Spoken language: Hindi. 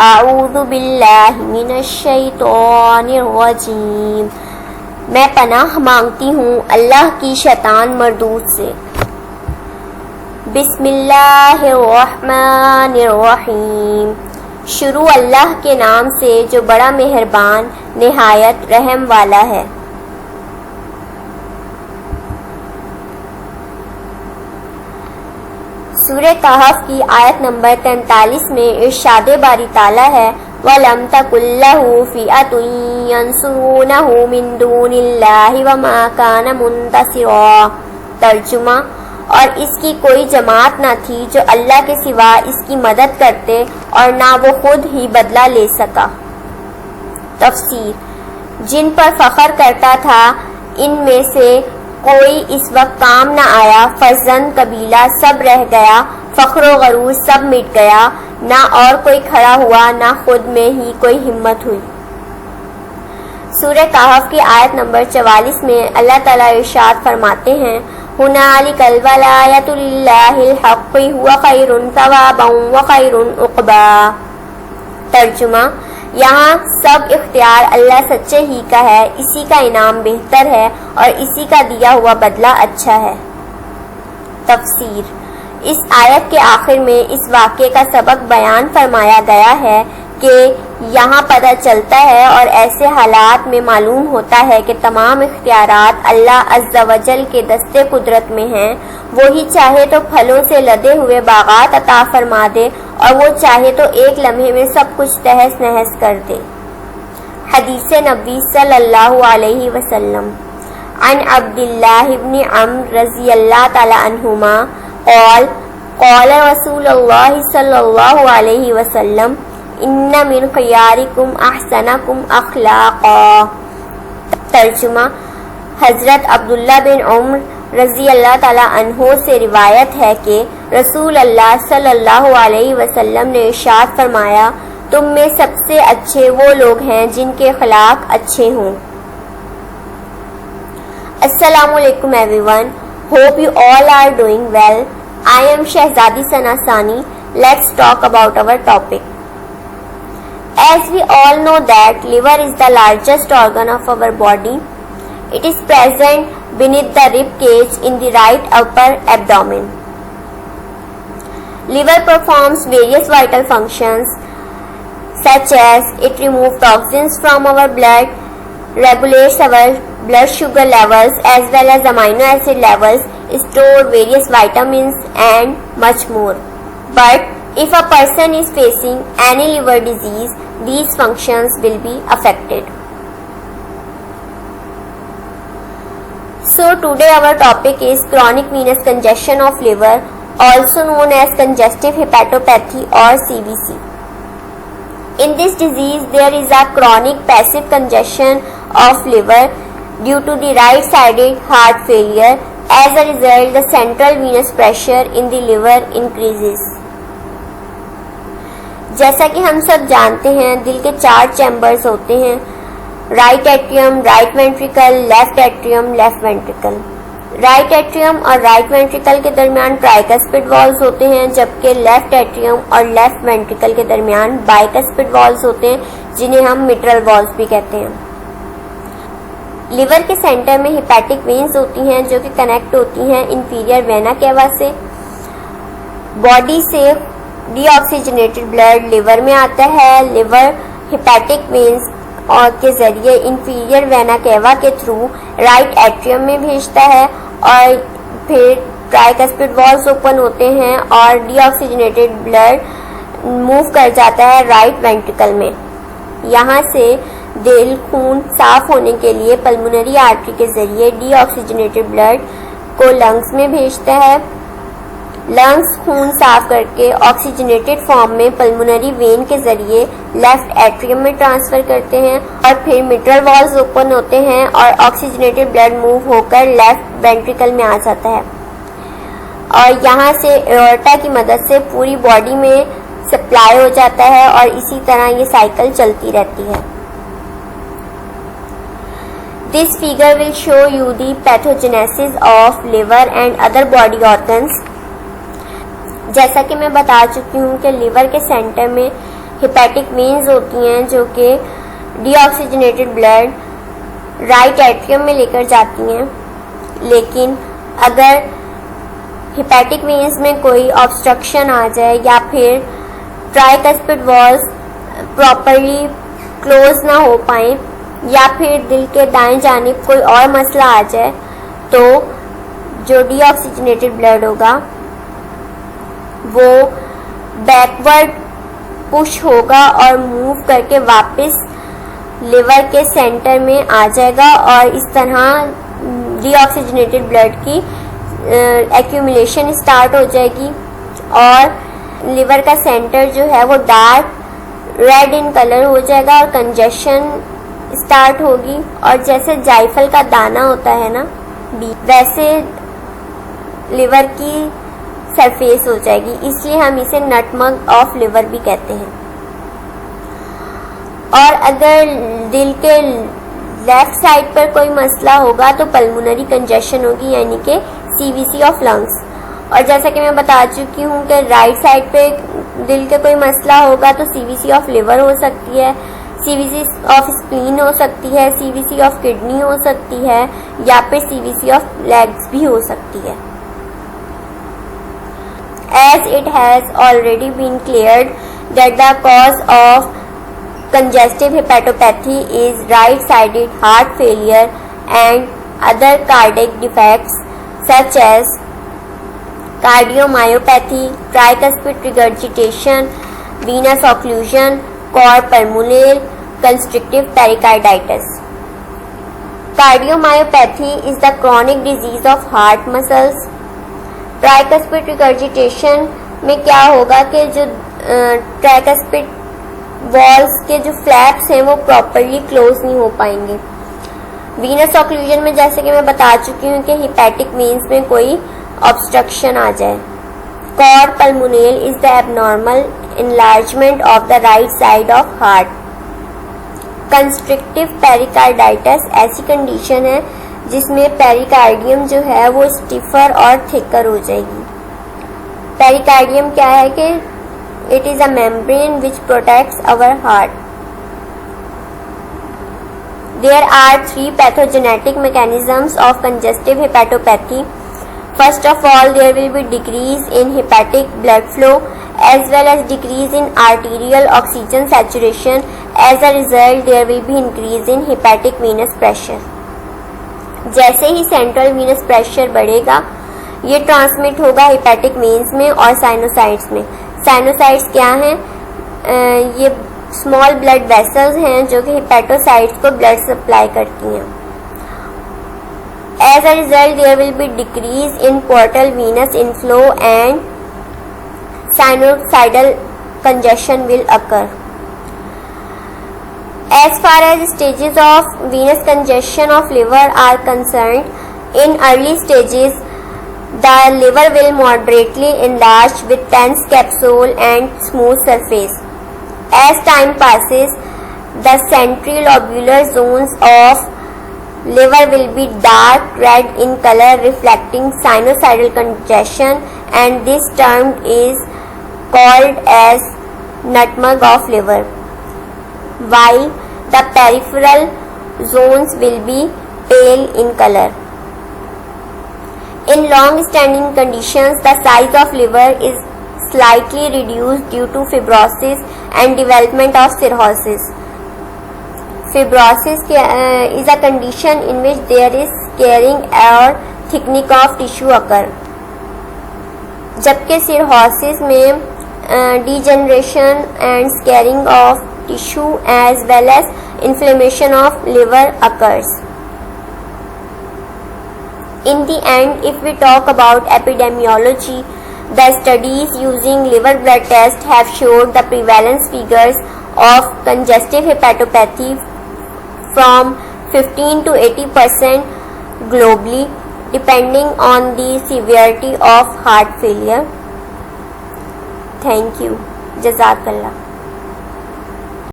आऊज़ु बिल्लाहि मिनश शैतानिर रजीम। मैं पनाह मांगती हूँ अल्लाह की शैतान मरदूद से। बिस्मिल्लाहिर रहमानिर रहीम। शुरू अल्लाह के नाम से जो बड़ा मेहरबान निहायत रहम वाला है। सूरह कहफ की आयत नंबर 43 में इरशाद बारी ताला है, वलम तकुल्लहु फ़िअतुन यंसुरूनहु मिन दूनिल्लाहि वमा कान मुंतसिरा। तर्जुमा, और इसकी कोई जमात ना थी जो अल्लाह के सिवा इसकी मदद करते और ना वो खुद ही बदला ले सका। तफसीर, जिन पर फख्र करता था इनमें से कोई इस वक्त काम न आया, फर्जंद कबीला सब रह गया, फख्र गरूर सब मिट गया, ना और कोई खड़ा हुआ ना खुद में ही कोई हिम्मत हुई। सूरह कहफ की आयत नंबर 44 में अल्लाह ताला इरशाद फरमाते हैं, हुनालिकल वलायतु लिल्लाहिल हक़्क़ि हुवा खैरुन सवाबन व खैरुन उक़बा। तर्जुमा, यहाँ सब इख्तियार अल्लाह सच्चे ही का है, इसी का इनाम बेहतर है और इसी का दिया हुआ बदला अच्छा है। तफसीर, इस आयत के आखिर में इस वाक़े का सबक बयान फरमाया गया है कि यहाँ पता चलता है और ऐसे हालात में मालूम होता है कि तमाम इख्तियारात अल्लाह अज़्ज़ा वजल के दस्ते कुदरत में हैं। वो ही चाहे तो फलों से लदे हुए बागात अता फरमा दे और वो चाहे तो एक लम्हे में सब कुछ तहस नहस कर दे। हदीस नबी सल्लल्लाहु अलैहि वसल्लम अन अब्दुल्लाह इब्न अम्र रज़ियल्लाहु तआला अन्हुमा क़ाल रसूलुल्लाह सल्लल्लाहु अलैहि वसल्लम इन्ना मिन खियारिकुम अहसनकुम अखलाक़ा। तर्जुमा, हज़रत अब्दुल्ला बिन उम्र रज़ियल्लाहु तआला अन्हु से रिवायत है कि रसूल अल्लाह सल्लल्लाहु अलैहि वसल्लम ने इरशाद फरमाया, तुम में सबसे अच्छे वो लोग हैं जिनके अखलाक अच्छे हों। अस्सलामु अलैकुम everyone, hope you all are doing well. I am Shahzadi Sana Sani. Let's talk about our topic. As we all know that liver is the largest organ of our body. It is present beneath the rib cage in the right upper abdomen. Liver performs various vital functions such as it removes toxins from our blood, regulates our blood sugar levels as well as amino acid levels, store various vitamins and much more. But if a person is facing any liver disease, these functions will be affected. So today our topic is chronic venous congestion of liver, also known as congestive hepatopathy or CVC. In this disease there is a chronic passive congestion of liver due to the right-sided heart failure. As a result, the central venous pressure in the liver increases. जैसा कि हम सब जानते हैं, दिल के 4 चैम्बर्स होते हैं, right atrium, right ventricle, left atrium, left ventricle. Right atrium और राइट वेंट्रिकल के दरमियान ट्राइकस्पिड वॉल्व्स होते हैं, जबकि लेफ्ट एट्रियम और लेफ्ट वेंट्रिकल के दरमियान बाइकस्पिड वॉल्व्स होते हैं, जिन्हें हम मिट्रल वॉल्व्स भी कहते हैं। लिवर के सेंटर में हिपैटिक वेन्स होती हैं जो कि कनेक्ट होती हैं इंफीरियर वेना केवा से। बॉडी से डीऑक्सीजनेटेड ब्लड लिवर में आता है। लिवर हिपैटिक वेन्स और के जरिए इंफीरियर वेना केवा के थ्रू राइट एट्रियम में भेजता है और फिर ट्राइकस्पिड वॉल्व्स ओपन होते हैं और डीऑक्सीजनेटेड ब्लड मूव कर जाता है राइट वेंट्रिकल में। यहाँ से दिल खून साफ होने के लिए पल्मोनरी आर्टरी के जरिए डीऑक्सीजनेटेड ब्लड को लंग्स में भेजता है। लंग्स खून साफ करके ऑक्सीजनेटेड फॉर्म में पल्मोनरी वेन के जरिए लेफ्ट एट्रियम में ट्रांसफर करते हैं और फिर मिट्रल वॉल्व्स ओपन होते हैं और ऑक्सीजनेटेड ब्लड मूव होकर लेफ्ट वेंट्रिकल में आ जाता है और यहाँ से एओर्टा की मदद से पूरी बॉडी में सप्लाई हो जाता है और इसी तरह ये साइकिल चलती रहती है। This figure will show you the pathogenesis of liver and other body organs. जैसा कि मैं बता चुकी हूँ कि लिवर के सेंटर में हेपेटिक वेन्स होती हैं जो कि डीऑक्सीजनेटेड ब्लड राइट एट्रियम में लेकर जाती हैं। लेकिन अगर हेपेटिक वेन्स में कोई ऑब्स्ट्रक्शन आ जाए या फिर ट्राइकस्पिड वॉल्स प्रॉपरली क्लोज ना हो पाए या फिर दिल के दाएं जानिब कोई और मसला आ जाए तो जो डीऑक्सीजनेटेड ब्लड होगा वो बैकवर्ड पुश होगा और मूव करके वापस लिवर के सेंटर में आ जाएगा और इस तरह डीऑक्सीजनेटेड ब्लड की एक्यूमुलेशन स्टार्ट हो जाएगी और लिवर का सेंटर जो है वो डार्क रेड इन कलर हो जाएगा और कंजेशन स्टार्ट होगी। और जैसे जायफल का दाना होता है ना वैसे लिवर की सरफेस हो जाएगी, इसलिए हम इसे नटमग ऑफ लिवर भी कहते हैं। और अगर दिल के लेफ्ट साइड पर कोई मसला होगा तो पल्मोनरी कंजेशन होगी, यानी कि सीवीसी ऑफ लंग्स। और जैसा कि मैं बता चुकी हूँ कि राइट साइड पे दिल के कोई मसला होगा तो सीवीसी ऑफ लिवर हो सकती है, सीवीसी ऑफ स्प्लीन हो सकती है, सीवीसी ऑफ किडनी हो सकती है या फिर सीवीसी ऑफ लेग्स भी हो सकती है। As it has already been cleared that the cause of congestive hepatopathy is right-sided heart failure and other cardiac defects such as cardiomyopathy, tricuspid regurgitation, venous occlusion, cor pulmonale, constrictive pericarditis. Cardiomyopathy is the chronic disease of heart muscles. Tricuspid regurgitation में क्या होगा कि जो ट्राइकस्पिड वॉल्स के जो फ्लैप्स हैं वो प्रॉपरली क्लोज नहीं हो पाएंगे। वीनस ऑक्लूजन में जैसे कि मैं बता चुकी हूँ कि हेपेटिक वेन्स में कोई ऑब्स्ट्रक्शन आ जाए। Cor pulmonale is the abnormal enlargement of the right side of heart. Constrictive pericarditis ऐसी कंडीशन है जिसमें पेरिकार्डियम जो है वो स्टिफर और थिकर हो जाएगी। पेरिकार्डियम क्या है कि it is a membrane which protects our heart. There are 3 pathogenetic mechanisms of congestive hepatopathy. First of all, there will be decrease in hepatic blood flow as well as decrease in arterial oxygen saturation. As a result, there will be increase in hepatic venous pressure. जैसे ही सेंट्रल वीनस प्रेशर बढ़ेगा ये ट्रांसमिट होगा हेपेटिक वेन्स में और साइनोसाइड्स में। साइनोसाइड्स क्या हैं? ये स्मॉल ब्लड वेसल्स हैं जो कि हेपेटोसाइट्स को ब्लड सप्लाई करती हैं। As a result, there will be decrease in portal venous inflow and sinusoidal congestion will occur. As far as stages of venous congestion of liver are concerned, in early stages, the liver will moderately enlarge with dense capsule and smooth surface. As time passes, the centrilobular zones of liver will be dark red in color, reflecting sinusoidal congestion, and this term is called as nutmeg of liver, while the peripheral zones will be pale in color. In long-standing conditions, the size of liver is slightly reduced due to fibrosis and development of cirrhosis. Fibrosis is a condition in which there is scarring or thickening of tissue occur. जबकि cirrhosis में degeneration and scarring of tissue as well as inflammation of liver occurs. In the end, if we talk about epidemiology, the studies using liver blood test have showed the prevalence figures of congestive hepatopathy from 15 to 80% globally, depending on the severity of heart failure. Thank you. Jazakallah.